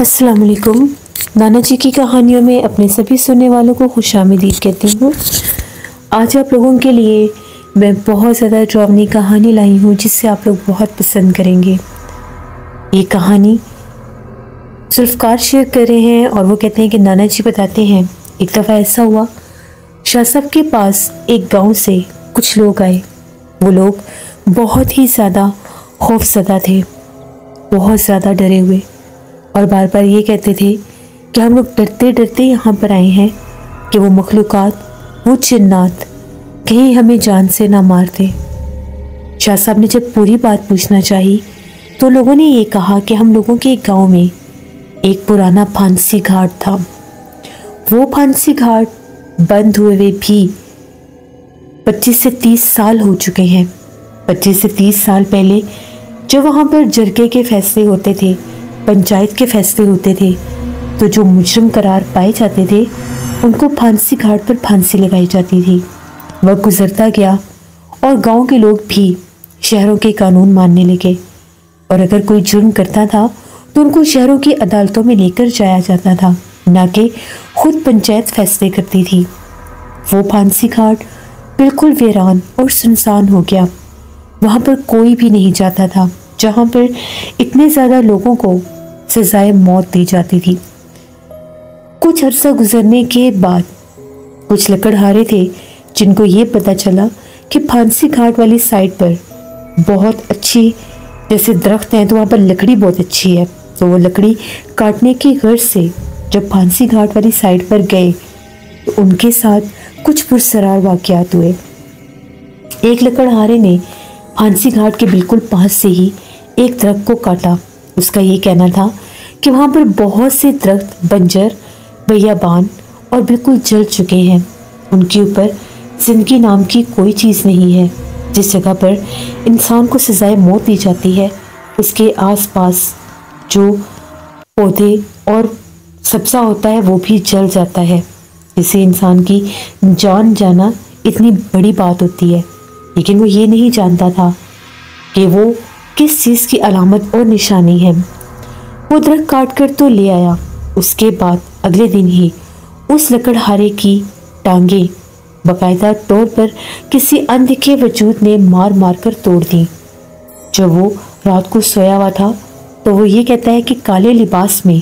अस्सलाम वालेकुम। नाना जी की कहानियों में अपने सभी सुनने वालों को खुशामदीद कहती हूँ। आज आप लोगों के लिए मैं बहुत ज़्यादा ड्रावनी कहानी लाई हूँ जिससे आप लोग बहुत पसंद करेंगे। ये कहानी जुल्फ़कार शेयर कर रहे हैं और वो कहते हैं कि नाना जी बताते हैं, एक दफ़ा ऐसा हुआ, शाह साहब के पास एक गांव से कुछ लोग आए। वो लोग बहुत ही ज़्यादा खौफज़दा थे, बहुत ज़्यादा डरे हुए, और बार बार ये कहते थे कि हम लोग डरते डरते यहाँ पर आए हैं कि वो मखलूक़ात, वो जिन्नात कहीं हमें जान से ना मार दे। शाह साहब ने जब पूरी बात पूछना चाही तो लोगों ने ये कहा कि हम लोगों के गांव में एक पुराना फांसी घाट था। वो फांसी घाट बंद हुए भी 25 से 30 साल हो चुके हैं। 25 से 30 साल पहले जब वहाँ पर जरगे के फैसले होते थे, पंचायत के फैसले होते थे, तो जो मुजरिम करार पाए जाते थे उनको फांसी घाट पर फांसी लगाई जाती थी। वह गुजरता गया और गांव के लोग भी शहरों के कानून मानने लगे, और अगर कोई जुर्म करता था तो उनको शहरों की अदालतों में लेकर जाया जाता था, ना कि खुद पंचायत फैसले करती थी। वो फांसी घाट बिल्कुल वीरान और सुनसान हो गया। वहाँ पर कोई भी नहीं जाता था, जहाँ पर इतने ज़्यादा लोगों को सजाए मौत दी जाती थी। कुछ अरसा गुजरने के बाद कुछ लकड़हारे थे जिनको ये पता चला कि फांसी घाट वाली साइड पर बहुत अच्छी, जैसे दरख्त हैं तो वहाँ पर लकड़ी बहुत अच्छी है, तो वो लकड़ी काटने की गर्ज से जब फांसी घाट वाली साइड पर गए तो उनके साथ कुछ पुरसरार वाक़यात हुए। एक लकड़हारे ने फांसी घाट के बिल्कुल पास से ही एक दरख्त को काटा। उसका ये कहना था कि वहाँ पर बहुत से दरख्त बंजर, बियाबान और बिल्कुल जल चुके हैं। उनके ऊपर जिंदगी नाम की कोई चीज़ नहीं है। जिस जगह पर इंसान को सजाए मौत दी जाती है उसके आसपास जो पौधे और सब्ज़ा होता है वो भी जल जाता है। जिससे इंसान की जान जाना इतनी बड़ी बात होती है, लेकिन वो ये नहीं जानता था कि वो किस चीज़ की अलामत और निशानी है। वो दरख्त काट कर तो ले आया, उसके बाद अगले दिन ही उस लकड़हारे की टांगे बाकायदा तौर पर किसी अनदिखे वजूद ने मार मार कर तोड़ दी। जब वो रात को सोया हुआ था तो वो ये कहता है कि काले लिबास में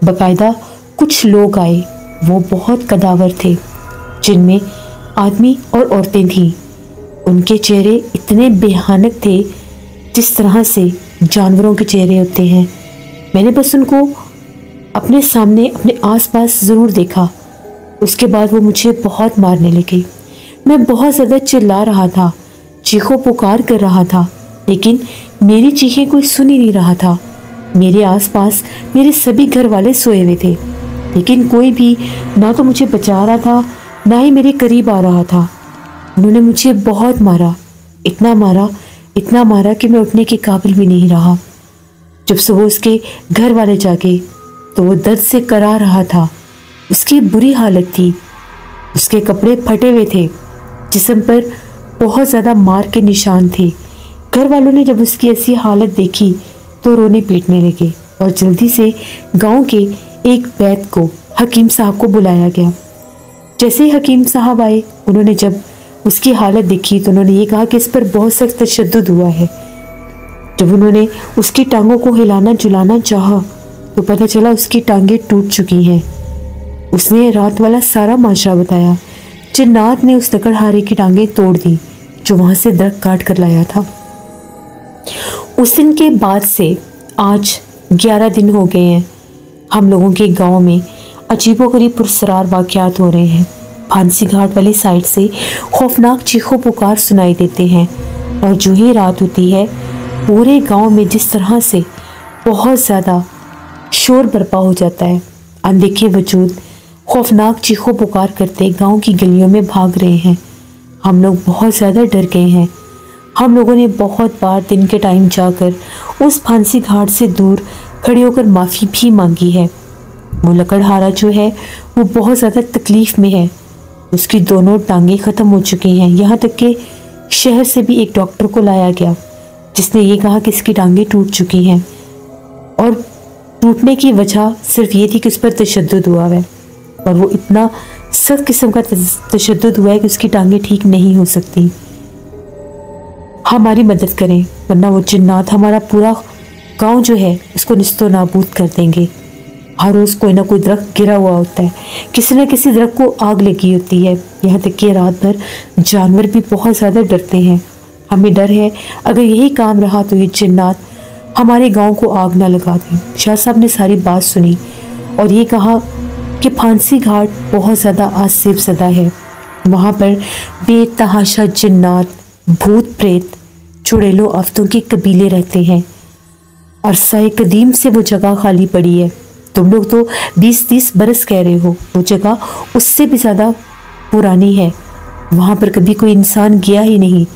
बाकायदा कुछ लोग आए। वो बहुत कदावर थे, जिनमें आदमी और औरतें थीं। उनके चेहरे इतने भयानक थे जिस तरह से जानवरों के चेहरे होते हैं। मैंने बस उनको अपने सामने, अपने आसपास ज़रूर देखा। उसके बाद वो मुझे बहुत मारने लगे। मैं बहुत ज़्यादा चिल्ला रहा था, चीखों पुकार कर रहा था, लेकिन मेरी चीखें कोई सुन ही नहीं रहा था। मेरे आसपास मेरे सभी घर वाले सोए हुए थे, लेकिन कोई भी ना तो मुझे बचा रहा था, ना ही मेरे करीब आ रहा था। उन्होंने मुझे बहुत मारा, इतना मारा कि मैं उठने के काबिल भी नहीं रहा। जब सुबह उसके घर वाले जागे तो वो दर्द से करा रहा था। उसकी बुरी हालत थी, उसके कपड़े फटे हुए थे, जिस्म पर बहुत ज़्यादा मार के निशान थे। घर वालों ने जब उसकी ऐसी हालत देखी तो रोने पीटने लगे और जल्दी से गांव के एक वैद्य को, हकीम साहब को बुलाया गया। जैसे ही हकीम साहब आए, उन्होंने जब उसकी हालत देखी तो उन्होंने ये कहा कि इस पर बहुत सख्त तशद्दुद हुआ है। जब उन्होंने उसकी टांगों को हिलाना जुलाना चाहा तो पता चला उसकी टांगें टूट चुकी हैं। उसने रात वाला सारा माजरा बताया। जिन्नात ने उस लकड़हारे की टांगें तोड़ दी जो वहां से दरख्त काट कर लाया था। उस दिन के बाद से आज 11 दिन हो गए हैं। हम लोगों के गांव में अजीबोगरीब पुरसरार वाक़यात हो रहे हैं। फांसी घाट वाली साइड से खौफनाक चीखों पुकार सुनाई देते हैं, और जो ही रात होती है पूरे गांव में जिस तरह से बहुत ज़्यादा शोर बर्पा हो जाता है। अनदेखे वजूद खौफनाक चीखों पुकार करते गांव की गलियों में भाग रहे हैं। हम लोग बहुत ज़्यादा डर गए हैं। हम लोगों ने बहुत बार दिन के टाइम जाकर उस फांसी घाट से दूर खड़े होकर माफ़ी भी मांगी है। वो लकड़हारा जो है वो बहुत ज़्यादा तकलीफ़ में है। उसकी दोनों टांगें ख़त्म हो चुकी हैं। यहाँ तक कि शहर से भी एक डॉक्टर को लाया गया जिसने ये कहा कि इसकी टांगें टूट चुकी हैं। और टूटने की वजह सिर्फ ये थी कि उस पर तशद्दुद हुआ है, और वो इतना सख्त किस्म का तशद्दुद हुआ है कि उसकी टांगें ठीक नहीं हो सकती। हमारी मदद करें, वरना वो जिन्नात हमारा पूरा गांव जो है उसको निस्तो नाबूद कर देंगे। हर रोज़ कोई ना कोई दरख्त गिरा हुआ होता है, किसी न किसी दरख्त को आग लगी होती है। यहाँ तक कि रात भर जानवर भी बहुत ज़्यादा डरते हैं। हमें डर है अगर यही काम रहा तो ये जिन्नात हमारे गांव को आग ना लगा दें। शाह साहब ने सारी बात सुनी और ये कहा कि फांसी घाट बहुत ज़्यादा आसिफ ज़दा है। वहाँ पर बेतहाशा जिन्नात, भूत प्रेत, चुड़ैलों आफतों के कबीले रहते हैं। अरसा कदीम से वो जगह खाली पड़ी है। तुम लोग तो 20-30 बरस कह रहे हो, वो जगह उससे भी ज़्यादा पुरानी है। वहाँ पर कभी कोई इंसान गया ही नहीं।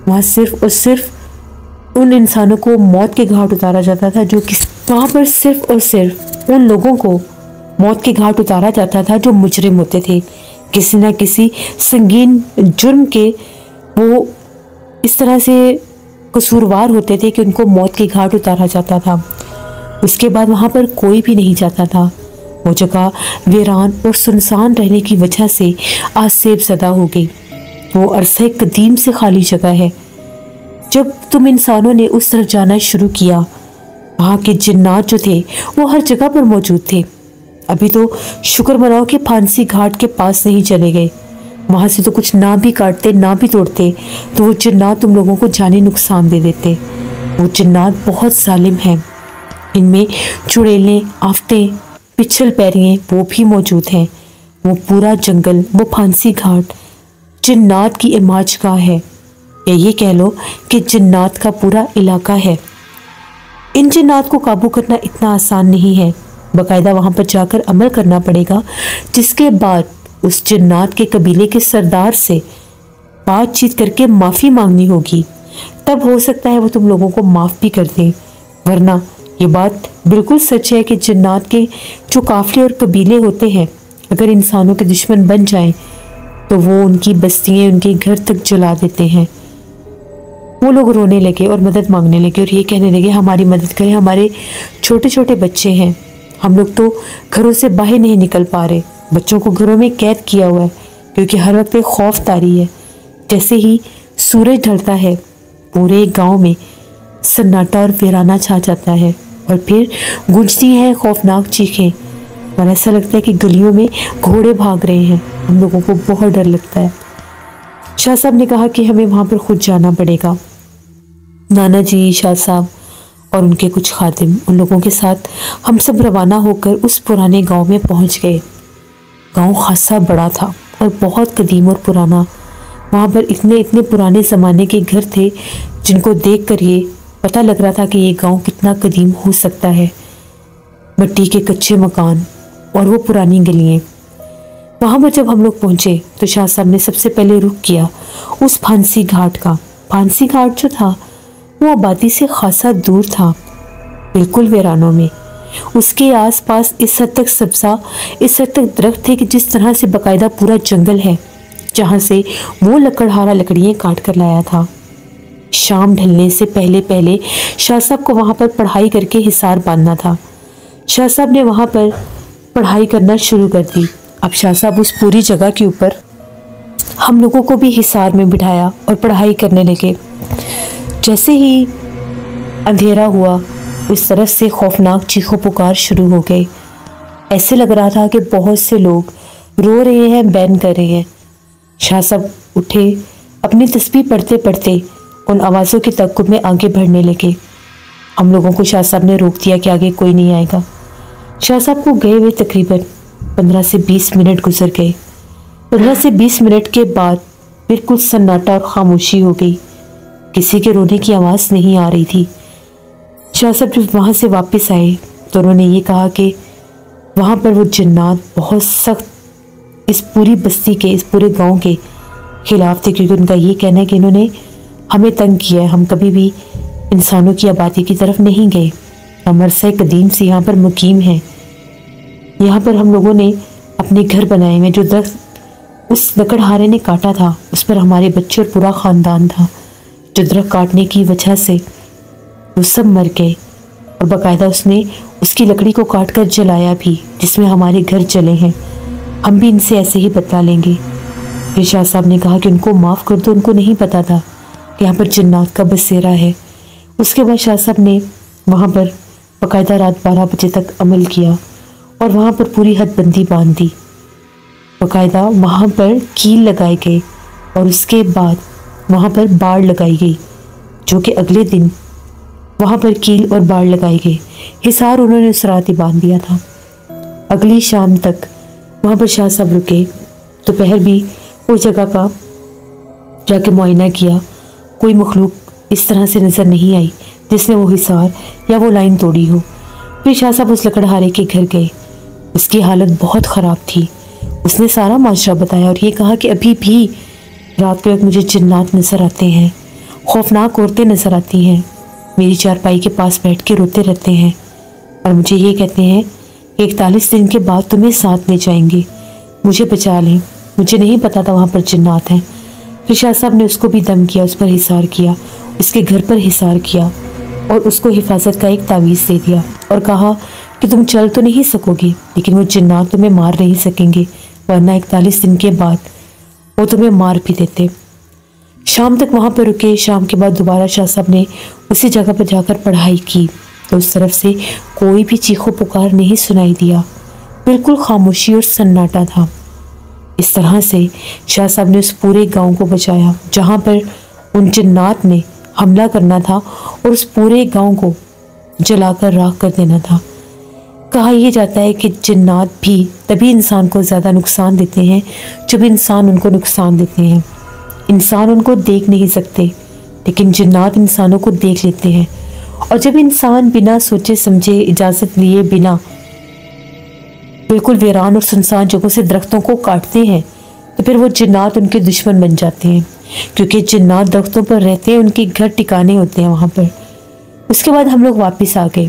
वहाँ सिर्फ और सिर्फ उन इंसानों को मौत के घाट उतारा जाता था जो वहाँ पर सिर्फ और सिर्फ उन लोगों को मौत के घाट उतारा जाता था जो मुजरिम होते थे, किसी न किसी संगीन जुर्म के वो इस तरह से कसूरवार होते थे कि उनको मौत के घाट उतारा जाता था। उसके बाद वहाँ पर कोई भी नहीं जाता था। वो जगह वीरान और सुनसान रहने की वजह से आसेब ज़दा हो गई। वो अरसे कदीम से खाली जगह है। जब तुम इंसानों ने उस तरफ जाना शुरू किया, वहाँ के जिन्नात जो थे वो हर जगह पर मौजूद थे। अभी तो शुक्र मनाओ कि फांसी घाट के पास नहीं चले गए। वहाँ से तो कुछ ना भी काटते ना भी तोड़ते तो वो जिन्नात तुम लोगों को जानी नुकसान दे देते। वो जिन्नात बहुत जालिम हैं। इनमें चुड़ैलें, आफतें, पिछल पैरियाँ वो भी मौजूद हैं। वो पूरा जंगल, वो फांसी घाट जिन्नात की इमाजगाह है, या ये कह लो कि जिन्नात का पूरा इलाका है। इन जिन्नात को काबू करना इतना आसान नहीं है। बाकायदा वहाँ पर जाकर अमल करना पड़ेगा, जिसके बाद उस जिन्नात के कबीले के सरदार से बातचीत करके माफ़ी मांगनी होगी। तब हो सकता है वो तुम लोगों को माफ़ भी कर दें। वरना ये बात बिल्कुल सच है कि जिन्नात के जो काफिले और कबीले होते हैं, अगर इंसानों के दुश्मन बन जाएं तो वो उनकी बस्तियाँ, उनके घर तक जला देते हैं। वो लोग रोने लगे और मदद मांगने लगे और ये कहने लगे हमारी मदद करें, हमारे छोटे छोटे बच्चे हैं, हम लोग तो घरों से बाहर नहीं निकल पा रहे, बच्चों को घरों में कैद किया हुआ है क्योंकि हर वक्त एक खौफ तारी है। जैसे ही सूरज ढलता है पूरे गांव में सन्नाटा और वीराना छा जाता है और फिर गूंजती है खौफनाक चीखें और ऐसा लगता है कि गलियों में घोड़े भाग रहे हैं। हम लोगों को बहुत डर लगता है। शाह साहब ने कहा कि हमें वहाँ पर खुद जाना पड़ेगा। नाना जी, शाह साहब और उनके कुछ खादिम, उन लोगों के साथ हम सब रवाना होकर उस पुराने गांव में पहुंच गए। गांव खासा बड़ा था और बहुत कदीम और पुराना। वहाँ पर इतने इतने पुराने ज़माने के घर थे जिनको देखकर ये पता लग रहा था कि ये गांव कितना कदीम हो सकता है। मिट्टी के कच्चे मकान और वो पुरानी गलियाँ। वहाँ पर जब हम लोग पहुँचे तो शाह साहब ने सबसे पहले रुख किया उस फांसी घाट का। फांसी घाट जो था वो आबादी से खासा दूर था, बिल्कुल वीरानों में। उसके आसपास इस हद तक सब्जा, इस हद तक दरख्त थे कि जिस तरह से बाकायदा पूरा जंगल है जहाँ से वो लकड़हारा लकड़ियाँ काट कर लाया था। शाम ढलने से पहले पहले शाह साहब को वहाँ पर पढ़ाई करके हिसार बांधना था। शाह साहब ने वहाँ पर पढ़ाई करना शुरू कर दी। अब शाह साहब उस पूरी जगह के ऊपर हम लोगों को भी हिसार में बिठाया और पढ़ाई करने लगे। जैसे ही अंधेरा हुआ उस तरफ से खौफनाक चीखों पुकार शुरू हो गए। ऐसे लग रहा था कि बहुत से लोग रो रहे हैं, बैन कर रहे हैं। शाह साहब उठे, अपनी तस्बीह पढ़ते पढ़ते उन आवाज़ों के तअक्कुब में आगे बढ़ने लगे। हम लोगों को शाह साहब ने रोक दिया कि आगे कोई नहीं आएगा। शाह साहब को गए हुए तकरीबन 15 से 20 मिनट गुजर गए। 15 से 20 मिनट के बाद बिल्कुल सन्नाटा और खामोशी हो गई। किसी के रोने की आवाज़ नहीं आ रही थी। शाह साहब जब वहाँ से वापस आए तो उन्होंने ये कहा कि वहाँ पर वो जिन्नात बहुत सख्त इस पूरी बस्ती के, इस पूरे गांव के खिलाफ थे, क्योंकि उनका ये कहना है कि इन्होंने हमें तंग किया है। हम कभी भी इंसानों की आबादी की तरफ नहीं गए। हम अरसा कदीम से यहाँ पर मुकीम हैं। यहाँ पर हम लोगों ने अपने घर बनाए हुए। जो दरख्त उस लकड़हारे ने काटा था उस पर हमारे बच्चे और पूरा ख़ानदान था। जो दरख्त काटने की वजह से वो सब मर गए और बाकायदा उसने उसकी लकड़ी को काट कर जलाया भी, जिसमें हमारे घर जले हैं। हम भी इनसे ऐसे ही बदला लेंगे। फिर शाह साहब ने कहा कि उनको माफ़ कर दो, उनको नहीं पता था कि यहाँ पर जिन्नात का बसेरा है। उसके बाद शाह साहब ने वहाँ पर बाकायदा रात 12 बजे तक अमल किया और वहाँ पर पूरी हदबंदी बांध दी। बाकायदा वहाँ पर कील लगाए गए और उसके बाद वहाँ पर बाड़ लगाई गई, जो कि अगले दिन वहाँ पर कील और बाड़ लगाए गए। हिसार उन्होंने उस रात ही बांध दिया था। अगली शाम तक वहाँ पर शाह साहब रुके। दोपहर भी उस जगह का जाके मुआयना किया। कोई मखलूक इस तरह से नज़र नहीं आई जिसने वो हिसार या वो लाइन तोड़ी हो। फिर शाह साहब उस लकड़हारे के घर गए। उसकी हालत बहुत ख़राब थी। उसने सारा माजरा बताया और ये कहा कि अभी भी रात के वक्त मुझे जिन्नात नज़र आते हैं, खौफनाक औरतें नज़र आती हैं, मेरी चारपाई के पास बैठ के रोते रहते हैं और मुझे ये कहते हैं कि 41 दिन के बाद तुम्हें साथ ले जाएंगे, मुझे बचा लें। मुझे नहीं पता था वहाँ पर जिन्नात हैं। फिर शाह साहब ने उसको भी दम किया, उस पर हिसार किया, उसके घर पर हिसार किया और उसको हिफाजत का एक तावीज़ दे दिया और कहा कि तुम चल तो नहीं सकोगी, लेकिन वो जिन्नात तुम्हें मार नहीं सकेंगे, वरना 41 दिन के बाद वो तुम्हें मार भी देते। शाम तक वहाँ पर रुके। शाम के बाद दोबारा शाह साहब ने उसी जगह पर जाकर पढ़ाई की तो उस तरफ से कोई भी चीखो पुकार नहीं सुनाई दिया। बिल्कुल खामोशी और सन्नाटा था। इस तरह से शाह साहब ने उस पूरे गांव को बचाया जहाँ पर उन जिन्नात ने हमला करना था और उस पूरे गांव को जलाकर राख कर देना था। कहा यह जाता है कि जिन्नात भी तभी इंसान को ज़्यादा नुकसान देते हैं जब इंसान उनको नुकसान देते हैं। इंसान उनको देख नहीं सकते, लेकिन जिन्नात इंसानों को देख लेते हैं। और जब इंसान बिना सोचे समझे, इजाज़त लिए बिना बिल्कुल वीरान और सुनसान जगहों से दरख्तों को काटते हैं तो फिर वो जिन्नात उनके दुश्मन बन जाते हैं, क्योंकि जिन्नात दरख्तों पर रहते हैं, उनके घर ठिकाने होते हैं वहाँ पर। उसके बाद हम लोग वापस आ गए।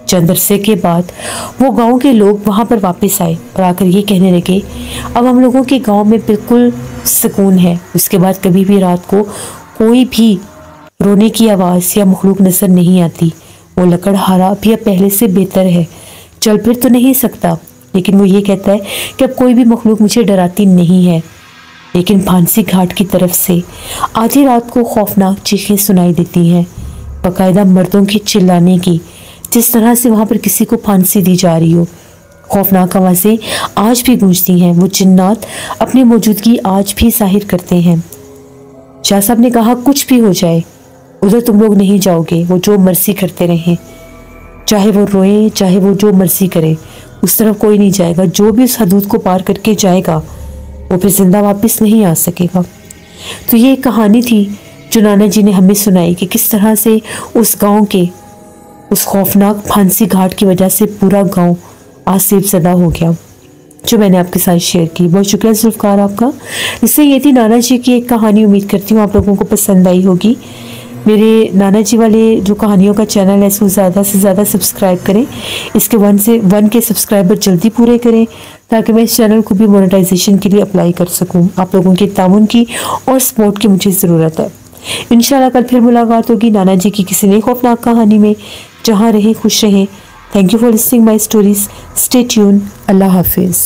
चंद अरसे के बाद वो गांव के लोग वहाँ पर वापस आए और आकर ये कहने लगे अब हम लोगों के गांव में बिल्कुल सुकून है। उसके बाद कभी भी रात को कोई भी रोने की आवाज़ या मखलूक नज़र नहीं आती। वो लकड़हारा भी अब पहले से बेहतर है, चल फिर तो नहीं सकता, लेकिन वो ये कहता है कि अब कोई भी मखलूक मुझे डराती नहीं है। लेकिन फांसी घाट की तरफ से आधी रात को खौफनाक चीखें सुनाई देती हैं, बाकायदा मर्दों के चिल्लाने की, जिस तरह से वहाँ पर किसी को फांसी दी जा रही हो। खौफनाक आवाज़ें आज भी गूंजती हैं। वो जिन्नात अपनी मौजूदगी आज भी जाहिर करते हैं। शाह साहब ने कहा कुछ भी हो जाए उधर तुम लोग नहीं जाओगे, वो जो मर्जी करते रहें, चाहे वो रोए चाहे वो जो मर्जी करे, उस तरफ कोई नहीं जाएगा। जो भी उस हदूद को पार करके जाएगा वो फिर जिंदा वापस नहीं आ सकेगा। तो ये एक कहानी थी जो नाना जी ने हमें सुनाई कि किस तरह से उस गांव के उस खौफनाक फांसी घाट की वजह से पूरा गांव आसिफ ज़दा हो गया, जो मैंने आपके साथ शेयर की। बहुत शुक्रिया ज़ुल्फ़कार आपका। इससे ये थी नाना जी की एक कहानी। उम्मीद करती हूँ आप लोगों को पसंद आई होगी। मेरे नाना जी वाले जो कहानियों का चैनल है उसको ज़्यादा से ज़्यादा सब्सक्राइब करें। इसके 1 के सब्सक्राइबर जल्दी पूरे करें ताकि मैं इस चैनल को भी मोनेटाइजेशन के लिए अप्लाई कर सकूं। आप लोगों के ताउन की और सपोर्ट की मुझे ज़रूरत है। इंशाल्लाह कल फिर मुलाकात होगी नाना जी की किसी नई खौफनाक कहानी में। जहाँ रहें खुश रहें। Thank you for listening my stories. Stay tune. अल्लाह हाफिज़।